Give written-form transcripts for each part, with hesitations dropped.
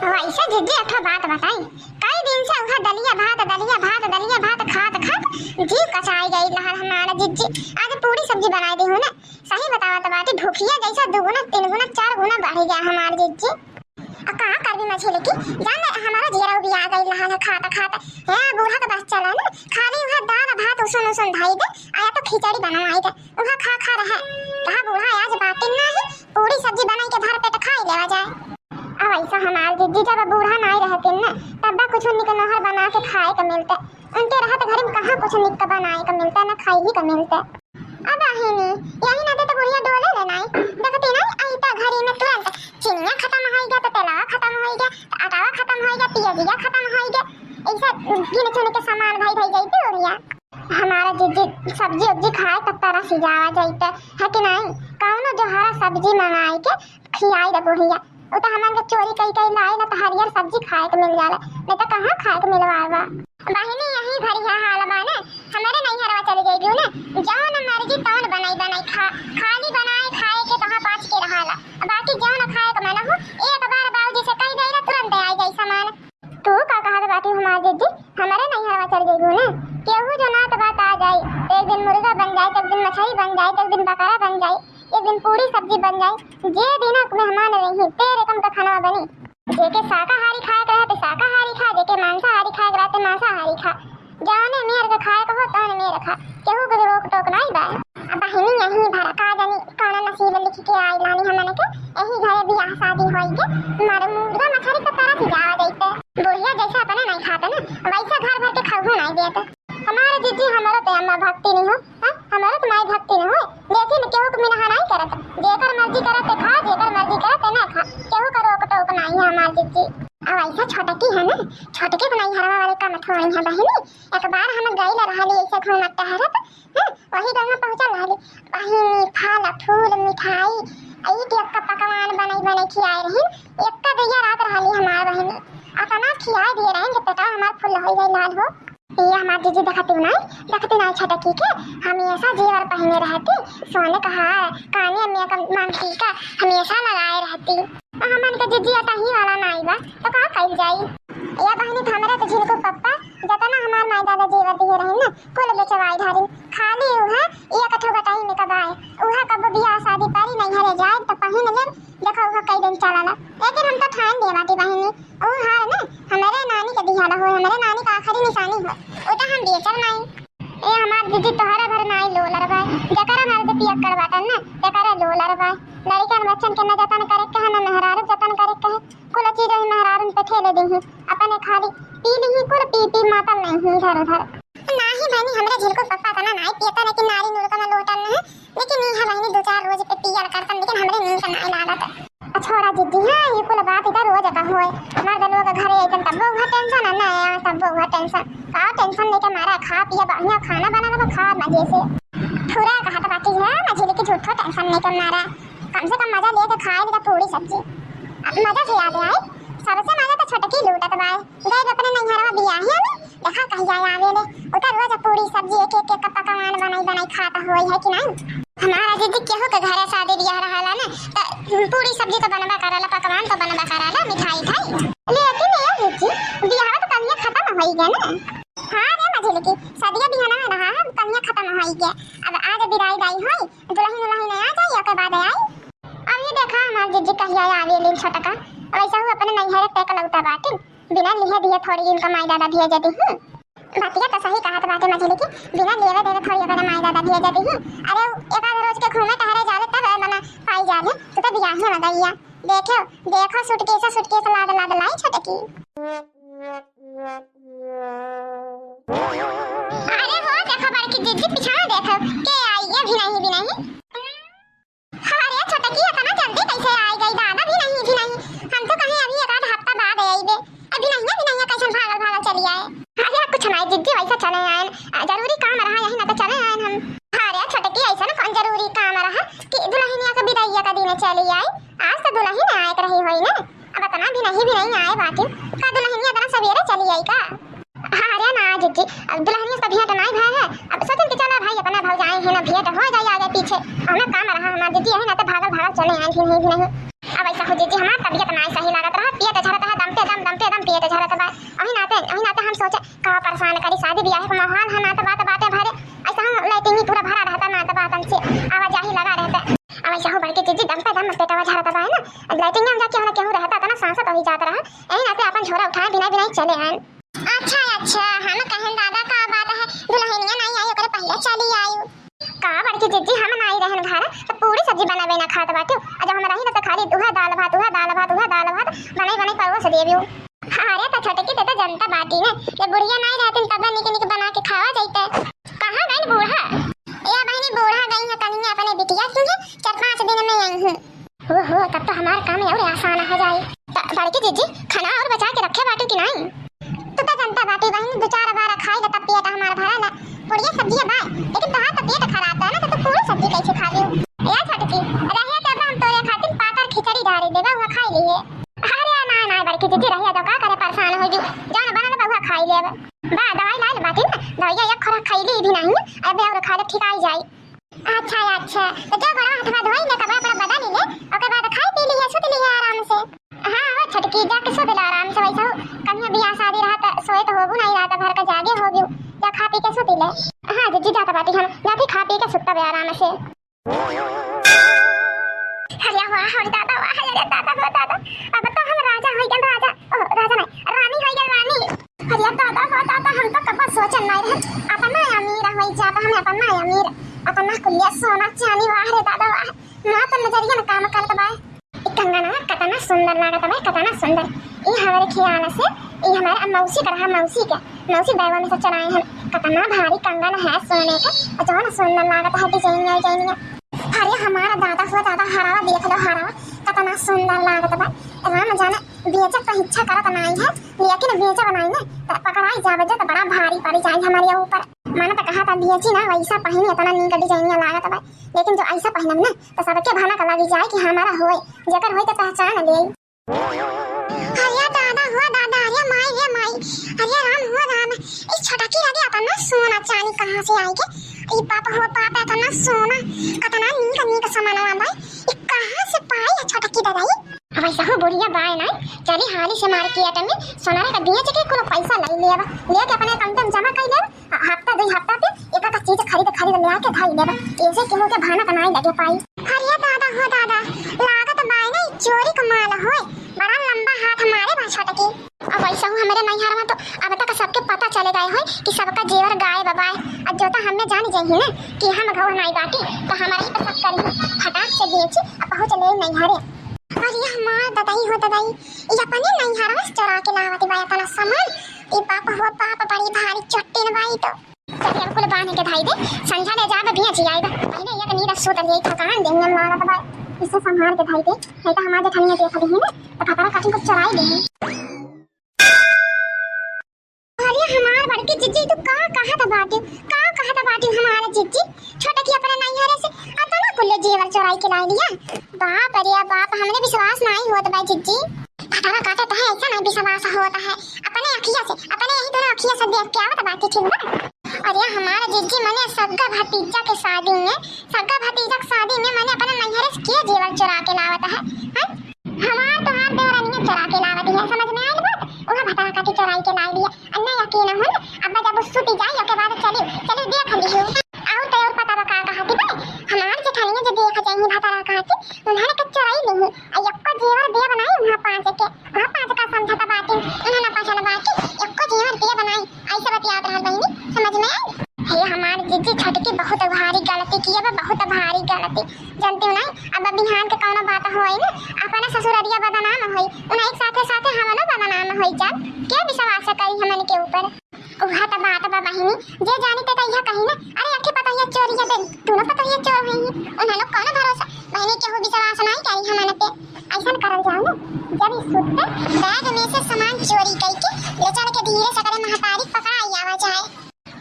वैसे जीजी एक बात बताई, कई दिन से उहा दलिया भात खात जी कचाई गई लहर हमारा जीजी। आज पूरी सब्जी बनाई दी हूं ना, सही बतावा तो बाटी भूखिया जैसा 2 गुना 3 गुना 4 गुना बढ़ गया हमार जीजी। अब कहां कर भी मछली की जान हमारा जीरा भी आ गई लहर खाता है बूढ़ा का बस चला ना, खाली उहा दाल भात उसन धाई दे आया तो खिचड़ी बनवाई दे उहा खा रहे कहा बूढ़ा आज बाटी ना ही पूरी सब्जी बनाई के भर पेट खाई लेवा जाए। अब ऐसा हमार जीजी जब बूढ़ा नहीं रहते ना तब कुछ निक नहर बना के खाए के मिलते, उनके रहत घर में कहां कुछ निक बनाए के मिलता ना खाई ही के मिलते। अब आहिनी यही ना दे तो बुढ़िया डोले ले नहीं देखते नहीं आईता घरी में तुरंत चिनिया खत्म हो गया तो तेलवा खत्म हो गया तो आटावा खत्म हो गया पियाजिया खत्म हो गया, ऐसा गिन चुन के सामान भाई जाते बुढ़िया। हमारा जीजी सब्जी उब्जी खाए तब तरह सिजावा जाते है कि नहीं, कौनो जो हरा सब्जी मंगाई के खियाई दे बुढ़िया वो तो हमन के चोरी कई लाई ना तो हरियर सब्जी खाए के मिल जाला नहीं तो कहां खाए के मिलवावा। बहिनी यही भरी है हाल बाने हमारे नहीं हरवा चली गई ना जौन मर्जी तौन बनाई खाली बनाए खाए के कहां पाँच के रहाला बाकी जौन खाए के मन हो एक बार बाबूजी से कह देला तुरंत आ जाई सामान। तू का कहा बाटी हमार जीजी हमारे नहीं हरवा चली गई ना केहू जो ना तो बात आ जाई, एक दिन मुर्गा बन जाए एक दिन मछली बन जाए एक दिन बकरा बन जाए एक दिन पूरी सब्जी बन जाए, जे दिन मेहमान रही तेरे कम का खाना बनी। जेके शाकाहारी खाए के रहते शाकाहारी खा, जेके मांसाहारी खाए के रहते मांसाहारी खा, जाने मेर के खाए के हो तौन मेर खा, केहू के रोक टोक नहीं बा। अब बहिनी यही भरा का जानी कौन नसीब लिख के आई लानी हमने के यही घरे बियाह शादी होई के मारे मुर्गा मछली तो तरह से जा जाते बुढ़िया जैसा अपने नहीं खाते ना वैसा घर भर के खाऊ नहीं देते। हमारे जीजी हमारा तो अम्मा भक्ति नहीं हो हमारा तो माई भक्ति नहीं हो, लेकिन केहू के मिनहा नहीं करत जेकर मर्जी करत खा जेकर मर्जी करत ना खा, केहू का रोक टोक नहीं है हमार जीजी। अब ऐसा छोटकी है ना छोटके को नहीं हरवा वाले का मत होई है बहिनी। एक बार हम गइल रहली ऐसे घूमत टहरत वही जगह पहुंचल रहली बहिनी फल फूल मिठाई आई के का पकवान बनाई खियाए रही एक का दैया रात रहली हमार बहिनी अपना खियाए दिए रहे कि पेटा हमार फूल हो गई लाल हो। ये हमार जीजी देखती नहीं छोटकी के हमेशा जेवर पहने रहती सोने का हार काने में का मांगटी का हमेशा लगाए रहती। हमन के जीजी अटा ही वाला नहीं बा तो का कइल जाई। या बहिनी हमरा तो झिनको पप्पा जतना हमार माई दादा जेवर दिए रहे ना कुल बेचवाई धारी खाली उहा एक ठो गटाई में कबाए उहा कब बियाह शादी पारी नहीं हरे जाए तो पहन ले देखो उहा कई दिन चलाला, लेकिन हम तो ठान दे बाटी बहिनी ओ हार ना हमारे नानी के दिहाड़ा हो हमारे नानी का आखिरी निशानी हो ओटा हम बेचर नहीं। ए हमार जीजी तोहरा भर नाई लोलर बाय जकरा मार दे पिया कर बाटन ना जकरा लोलर बाय लड़कन बच्चन के न जतन करे के न मेहरारू जतन करे के कुल चीज ही मेहरारू पे ठेले दी अपने खाली पी ली कुल पी मातल नहीं इधर उधर नाही बहनी हमरे झिलको पप्पा तना नाई पियता लेकिन नारी नुल का लोटन है लेकिन ये बहनी 2-4 रोज पे पिया करता लेकिन हमरे नींद का नाई लागत छोड़ा जीजी। हां ये कुल बात इधर रोज का होए मर्द लोग घरे आइतन तब वो टेंशन ना आया तब वो टेंशन का टेंशन लेके मारा खा पिया बढ़िया खाना बनाना खा मजे से थोड़ा कहा तो बाकी है मछली की झूठो टेंशन नहीं कर मारा कम से कम मजा लेके खाए लेगा पूरी सब्जी मजा से याद आए सबसे मजा तो छोटकी लूटत बाय गए अपने नहीं हरवा बियाह है देखा कहीं जाए आवे ले उतर रोज पूरी सब्जी एक का पकवान बनाई खाता होई है कि नहीं। हमारा जीजी केहू के घरे शादी बियाह रहला ना तो पूरी सब्जी तो बनबा कराला पकवान तो बनबा कराला मिठाई खाई लेकिन ये जीजी बियाह तो कन्या खत्म होई गया ना। हां रे मझली की शादी बियाह ना रहा है कन्या खत्म होई गया अब आज बिदाई दाई होई दुल्हन आ जाई के बाद आई। अब ये देखा हमार जीजी कहिया आवे ले छोटका ऐसा हूँ अपने नैहरे पे कलौता बाटे बिना लिहे दिए थोड़ी दिन का माई दादा भेज देती हूँ बातिया तो सही कहा बाटे मछली की बिना लेवे देवे थोड़ी अपने माई दादा भेज देती हूँ। अरे एक आध रोज के घूमे टहरे जाले तब बना पाई जाले तो बियाह में लगाइया देखो सूटकेस लाद लाई छोटकी। अरे वो देखो बड़की जीजी पीछे देखो के आई है भी नहीं अरे छोटकी इतना जल्दी कैसे आई गई दादा भी नहीं हम तो कहीं अभी एक आध हफ्ता बाद आई बे अभी नहीं कैसे भागल चली आए। अरे कुछ नहीं जीजी वैसा चले आए जरूरी काम रहा यही ना तो चले आए हम। अरे छोटकी ऐसा ना कौन जरूरी काम रहा कि दुल्हनिया का बिदाइया का दिन चली आई आज तो दुल्हन आए रही हुई ना अब इतना भी नहीं आए बाकी का दुल्हनिया इतना सवेरे चली आई का। अरे ना जीजी अब दुल्हनिया का भेंट नहीं भाई है अब सोचन के चला भाई अपना भाग जाए है ना भेंट हो जाए आगे पीछे हमें काम रहा हमार जीजी है ना तो भागल चले आए भी नहीं अब ऐसा हो जीजी हमार तबीयत नहीं सही लागत रहा पिए तो झरत रहा दम लाइटिंग में जाके हमरा केहू रहता तना सांसत हो जाता रहा एही नाते अपन झोरा उठाए बिना बिना चले आए। अच्छा हम कहन दादा का बात है दुल्हनिया नहीं आई ओकरे पहले चली आयु का बड़की जीजी हम नहीं रहन घर तो पूरी सब्जी बनावे ना खात बाटे आ जब हम रही ना तो खाली उहा दाल भात बनाई परवा से देबियो। अरे तो छोटे की तो जनता बाटी ने ये बुढ़िया नहीं रहती तब निक बना के खावा जाते कहां गई बूढ़ा या बहनी बूढ़ा गई है कन्या अपने बिटिया के 4-5 दिन में आई हूं। ओहो तब तो हमारा काम और आसान हो जाए। बड़की जीजी खाना और बचा के रखे बाटी की नहीं तो जनता बाटी बहनी 2-4 बार खाई तब पेट हमारा भरा ना बुढ़िया सब्जी बाय लेकिन तहां तो पेट खराब है ना तो पूरी सब्जी कैसे खा लियो या छोटकी रहिए तब हम तोरे खातिर पातर खिचड़ी डाली देबा वो खाई लिए। अरे ना बड़की जीजी रहिए तो का करे परेशान हो जू जान बना ले वो खाई लेब बा दवाई ला ले बाटी ना दवाई एक खरा खाई ली भी नहीं अब और खा ले ठीक आई जाए। अच्छा तो जो बड़ा हाथ में धोई ले कपड़ा पर बदल ले ओके बाद खाई पी लिए सुत लिए आराम से। हां वो छटकी जाके सुत ले आराम से वैसा कन्या बियाह शादी रहा तो सोए तो होबू नहीं रहा घर का जागे होबू या खा पी के सुत ले। हां जीजी जाता बाटी हम जाके खा पी के सुतता बे आराम से। अरे वाह हो दादा वाह अरे दादा अब तो हम राजा हो गए राजा राजा नहीं रानी हो गए रानी। अरे दादा हम तो कब सोचन नहीं रहे अपना अमीर हो जाता हम अपना अमीर अपना कुलिया सोना चांदी वाह रे दादा वाह ना तो नजरिया ना काम करत बा कंगना कतना सुंदर लागत बा कतना सुंदर ई हमारे ख्याल से ई हमारे मौसी का मौसी बैवा में से चलाए हैं कतना भारी कंगन है सोने का और जो ना सुंदर लागत है डिजाइन। अरे हमारा दादा हुआ दादा हरावा देख लो हरावा कतना सुंदर लागत बा राम जाने बेचत का इच्छा करत नहीं है लेकिन बेचा बनाई ना तो पकड़ाई जावे तो बड़ा भारी पड़ जाए हमारे ऊपर माने तो कहा था बेची ना वैसा पहनी इतना नीक डिजाइन लागत बा लेकिन जो ऐसा पहनम ना तो सबके भाना का लगी जाए कि हमारा होए जकर होए तो पहचान ले। अरे दादा हुआ दादा अरे माई अरे राम हुआ राम इस छोटा की लगे अपना सोना चांदी कहां से आई के ई पापा हो पापा इतना सोना कतना नीक सामान बा ई कहां से पाई है छोटा की दादाई वैसा हो बुढ़िया बाय ना चली हाली से मार्केट में सोना का बेच के कोनो पैसा ले लेबा लेके अपने अकाउंट में जमा कर लेबा हफ्ता 2 हफ्ता पे एक एक चीज खरीद ले आके खाई लेबा ऐसे केहू के भाना का नहीं लगे पाई। अरे दादा हो दादा लागत बाय ना चोरी का माल होए बड़ा लंबा हाथ हमारे बा छोटा की अब ऐसा हो हमारे नैहर में तो अब तक सबके पता चले गए हो कि सबका जेवर गाय बबाए अब जो तो हमें जान जाइए ना कि हम घाव नहीं बाटी तो हमारे ही पसंद करी फटाक से बेची अब पहुंच ले नैहरे। अरे हमार दादाई हो दादाई ये अपने नैहर में चोरा के लावती बाय तना सामान ई पापा हो पापा बड़ी भारी चट्टी न बाई तो चलिए कुल बांध के धाई दे संझा ले जाब बिया जी आएगा पहले एक नीरा सोत ले थकान देंगे मारा तो बाय इसे संभाल के धाई दे नहीं तो हमारे खनिया देख दी है ना तो खतरा काटी को चराई दे। अरे हमार बड़की जीजी तू कहां था बाटी हमारे जीजी छोटा की अपने नैहरे से आता ना कुल जेवर चोराई के ला लिया बाप अरे बाप हमने विश्वास नहीं होता भाई जीजी खतरा काटे तो है ऐसा नहीं विश्वास होता है अपने अखिया से अपने यही दोनों अखिया से देख के आवत बाकी ठीक ना। अरे हमारे जीजी मने सगा भतीजा के शादी में मैंने अपने नैहरे से के जेवर चुरा के लावत है हमार तो हाथ देवरानी चुरा के लावत है समझ में आई बात ओहा भता काटी चुराई के लाई दिया अन्ना यकीन हो ना अब जब सुती जाई ओके बाद चली देख ली हो आउ तो और पता बका कहती बे हमार जेठानी जो देख जाई भता कहती उन्होंने के चुराई नहीं यक्को जेवर दे बनाई वहां 5 का समझता बाटी उन्होंने पहचान बाटी यक्को जेवर दे बनाई ऐसे बतियात रहल बहिनी समझ में आई। हे हमार जीजी छटकी बहुत भारी गलती की है बहुत भारी गलती जानती हो नहीं अब बिहान के कौनो बात होई ना अपने ससुररिया बदनाम होई उन्हें एक साथे हमनो बदनाम होई जा के विश्वास करी हमन के ऊपर उहा त बात बा बहिनी जे जानी ते यह कही ना अरे आखे पता है चोरी है तू ना पता है चोर है उन्हें लोग कौन भरोसा बहिनी के हो विश्वास नहीं करी हमन पे ऐसा करल जाओ ना जब इस सुत्ते बैग में से सामान चोरी करके ले चल के धीरे से करे महतारी पकड़ाई आवा जाए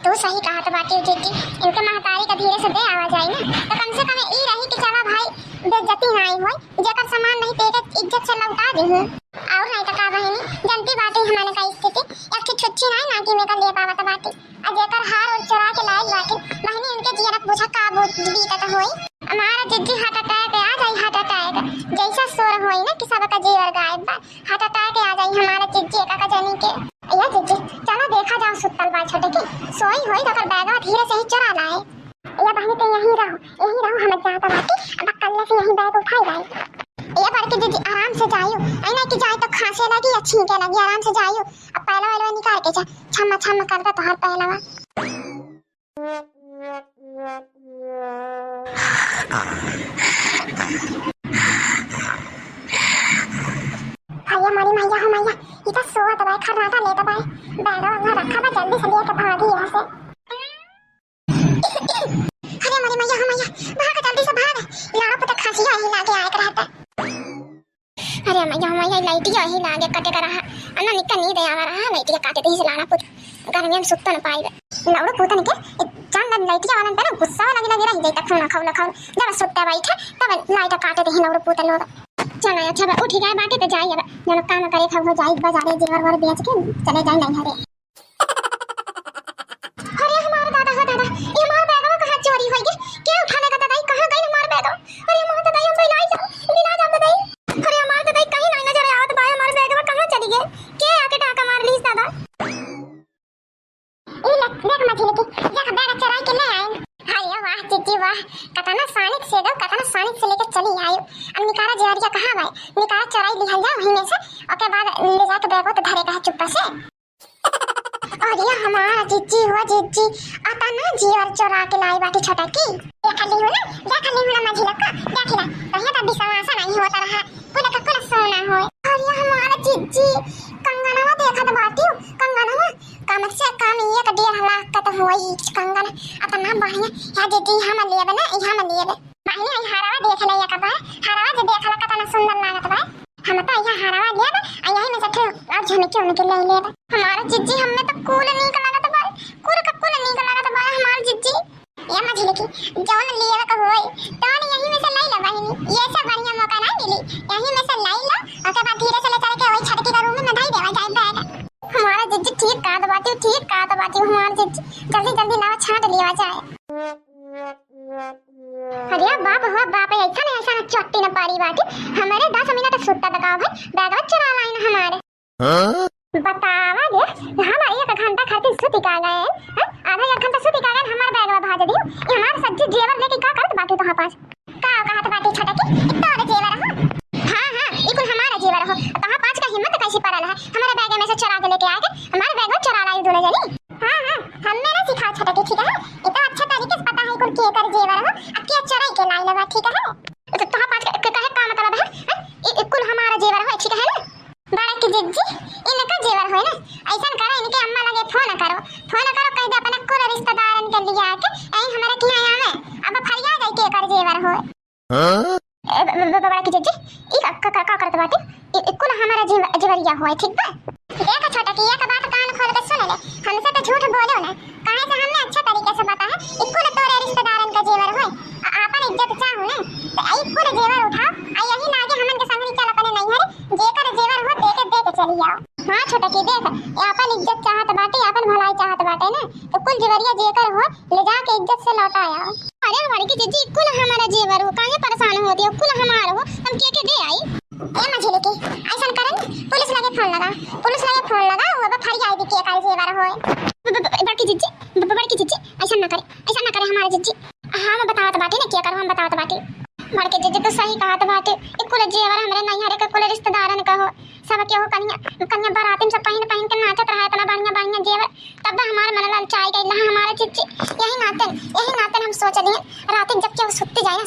तो सही कहा तो बाटी जीजी इनके महतारी का धीरे से दे आवा जाए ना तो कम से कम ई रही कि चला भाई बेइज्जती नहीं होई जेकर सामान नहीं तेरे इज्जत से लौटा दी और नहीं तो का बहिनी जनती बाटी हमारे का स्थिति एक छुच्छी नहीं ना कि मेरा ले पावत बाटी आ जेकर हार और चुरा के लायक बाटी बहिनी इनके जीरा पूछा का बीतत होई हमारा जीजी हार्ट अटैक आ जाई हार्ट अटैक जैसा शोर होई ना कि सबका जीवर गायब बा हार्ट अटैक आ जाई हमारा जीजी का जनी के या जीजी चलो देखा जाओ सुतल बा छोटे की सोई होई तो कर बैगवा धीरे से ही चुरा लाए या बहिनी तो यहीं रहो हम जाता बाटी अब कल से यहीं बैग उठाई जाए ये बड़की जीजी आराम से जाइयो, आई ना कि जाए तो खांसे लगी या छींके लगी, आराम से जाइयो। अब पहला वाला निकाल के जा, छम्मा छम्मा करता तो हर पहलावा। भैया मारी मैया हो मैया, ये तो सोआ दबाए खर्राटा ले दबाए, बैठो वहाँ रखा बा, जल्दी से लेकर भागी यहाँ से। अरे मारी मैया हो मैया, भाग जल्दी से भाग, लाड़ा पुता खांसी यही लागे आए रहता। अरे मैया हो मैया, लाइटी यही लागे कटे कर रहा, अन्ना निकल नहीं दे आवा रहा, लाइटी काटे दे से लाड़ा पुता गर्मी में सुत्ता न पाई लाड़ा पुता निके जान लाइटी वाला पे गुस्सा लगे रही जाता, खून खौला खौला जब सुत्ता बैठे तब लाइट काटे दे लाड़ा पुता लोग। चलो अच्छा बा उठ गए बाटे तो जाइए बा, जब काम करे खब हो जाई बाजारे जेवर वर बेच के चले जाए नहीं हरे। अरे हमारा दादा हो दादा, ये हमारा बैगवा कहां चोरी होई गे, के उठाने का दादा कहां गई हमारा बैगवा? अरे हमारा दादा हम लाई जा बिना जा दादा, अरे हमारा दादा कहीं नहीं नजर आवत बा, हमारा बैगवा कहां चली गए, के आके टाका मार लीस दादा। ई ले देख मछली की जा बैग चराई के ले आए। अरे वाह चिट्टी वाह, कतना सानिक से दो, कतना सानिक से लेके चली आयो। अब निकारा जहरिया कहां भाई, निकारा चराई लिहल जा वहीं में से, ओके बाद ले जाके बैगो तो धरे का चुप्पा से। और ये हमारा चिट्टी हुआ चिट्टी आता ना जीवर चोरा के लाई बाटी छोटा की, देख ली हो ना मझिला का देख ला, कहीं तो विश्वास नहीं होता रहा, पूरा का पूरा सोना हो। और ये हमारा चिट्टी कंगनवा देखत बाटी, कंगनवा कम से कम 1.5 लाख का तो होई कंगन, अतना बढ़िया या दीदी हम लेबे ना, हम लेबे बढ़िया। हरावा देख ले का बा, हरावा जो देखला कतना सुंदर लागत बा, हम तो यहां हरावा लेबे आ यही में से और झमके उनके ले लेबे। हमारा जिज्जी हमें तो कूल नीक लागत बा, कूल नीक लागत बा हमार जिज्जी। ये मछली की जौन लेबे का होई तौन यही में से ले ले बहिनी, ये सब बढ़िया मौका ना मिली, यही में से ले लो ओके बाद धीरे से ले चल के वही छटकी का रूम में धई देवा जाए बैग। हमारा जिज्जी ठीक का दबाती हमारा जिज्जी जल्दी जल्दी नाव छाट लिया जाए। अरे बाप हो बाप, ऐसा ना चट्टी न पारी बाटी, हमारे 10 मिनट सुत्ता दकाओ भाई, बैग चुरा लाइन हमारे। बतावा दे हमारे 1 घंटा खातिर सुती का गए हैं, आधा 1 घंटा सुती का गए, हमारे बैगवा भाज दियो। ये हमारे सज्जी जेवर लेके का करत बाटी तो पास का कहत बाटी छोटा की तोरे जेवर हो। हां ई कुल हमारा जेवर हो, कहां 5 का हिम्मत कैसे पड़ल है, हमारे बैग में से चुरा के लेके आ गए, हमारे बैगवा चुरा लाई दोनों जनी। हां हमने ना सिखा छोटा की, ठीक है ये तो अच्छा तरीके से पता है कुल के कर जेवर हो, अब के चुराई के लाई लगा, ठीक है तो कहां 5 का कहे का मतलब है, ये कुल हमारा जेवर हो, ठीक है ना बड़ा की जिज्जी इनका जेवर हो ना। ऐसा करो इनके अम्मा लगे फोन करो कह दे अपना कुल रिश्तेदारन के लिए आके ऐ हमारे की आया है, अब फरिया जाए के कर जेवर हो। बड़ा की जिज्जी ई का करत बाटे, कुल हमारा जेवरिया हो, ठीक बा। देख छोटा की एक बात कान खोल के सुन ले, हमसे तो झूठ बोलो ना, काहे से हमने अच्छा तरीके से बता है कुल तोरे रिश्तेदारन का जेवर हो, आपन इज्जत चाहू ना तो आई कुल जेवर उठा आ यही लागे हमन के संग चल अपने नहीं है, जेकर जेवर हो दे के चली आओ। हां छोटा की देख आपन इज्जत चाहत बाटे, आपन भलाई चाहत बाटे ना, तो कुल जेवरिया जेकर हो ले जा के इज्जत से लौटा आओ। अरे हमारी की जिज्जी कुल हमारा जेवर हो, काहे परेशान होती हो, कुल हमारा हो, हम के दे आई। ए मछली की ऐसा करन पुलिस लगे फोन लगा वो अब फरिया दी के कर जेवर हो। बड़की जिज्जी ऐसा ना करे हमारा जिज्जी, हम बतावत बाटे ना क्या करो, हम बतावत बाटे बड़के जिज्जी तो सही कहत बाटे, कुल जेवर हमरे नहीं हरे के कुल रिश्तेदारन का हो, सब के हो कन्या बाराती में सब पहन के नाचत रहा इतना बढ़िया जेवर, तब हमारे मन ललचाई गई हमारा जिज्जी। यही नाते हम सोच लिए रात जब के सुत्ते जाए ना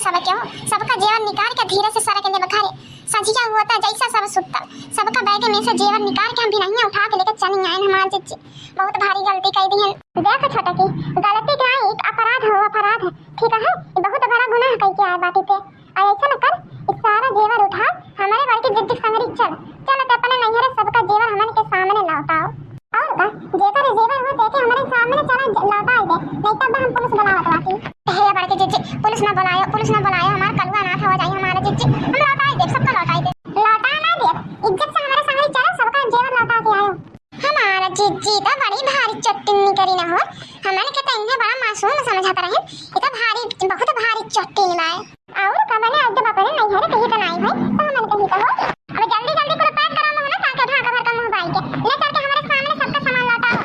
सबका जेवर निकाल के धीरे से सर के ले बखारे सजिया होता जैसा सब सुत्ता, सबका बैग में से जेवर निकाल के हम भी नहीं उठा के लेके चली आए हमारे जिज्जी। बहुत भारी गलती कर दी है, देख छोटा की गलती क्या है, एक अपराध है, ठीक है बहुत बड़ा गुनाह कह के आए बाटी पे। और ऐसा न कर इस सारा जेवर उठा हमारे बड़की जिज्जी संगरी चल तो अपने नैहरे सबका जेवर हमन के सामने लौटाओ, और का जेकर जेवर हो देके हमारे सामने चला लौटा दे, नहीं तब हम पुलिस बुलावत बाटी। हे बड़की जिज्जी पुलिस ना बुलायो हमारा कलुआ ना हो जाए हमारा जिज्जी, हम लौटाई दे, सबका लौटाई दे, लौटा ना दे इज्जत से हमारे संगरी चलो सबका जेवर लौटा के आयो। हमारा जिज्जी तो बड़ी भारी चट्टनी करी ना हो, हमने के तो इन्हें बड़ा मासूम समझता रहे, ये तो बहुत भारी चट्टनी बाय। और कबने आज जब अपने नहीं है कहीं तो नहीं भाई तो हमन कहीं तो हो, अब जल्दी पूरा पैक करो ना ताकि ढाका भर का मुंह बाई के ले चल के हमारे सामने सबका सामान लौटाओ।